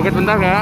Joget bentar ya.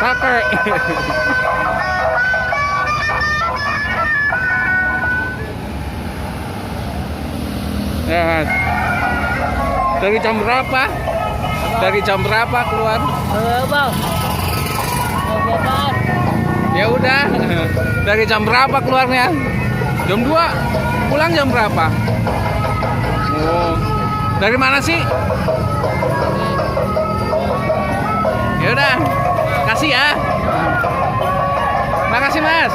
Kakek. Ya. Dari jam berapa? Dari jam berapa keluar? Bang. Ya udah. Dari jam berapa keluarnya? Jam 2. Pulang jam berapa? Oh. Dari mana sih? Ya udah. Kasih ya. Makasih, Mas.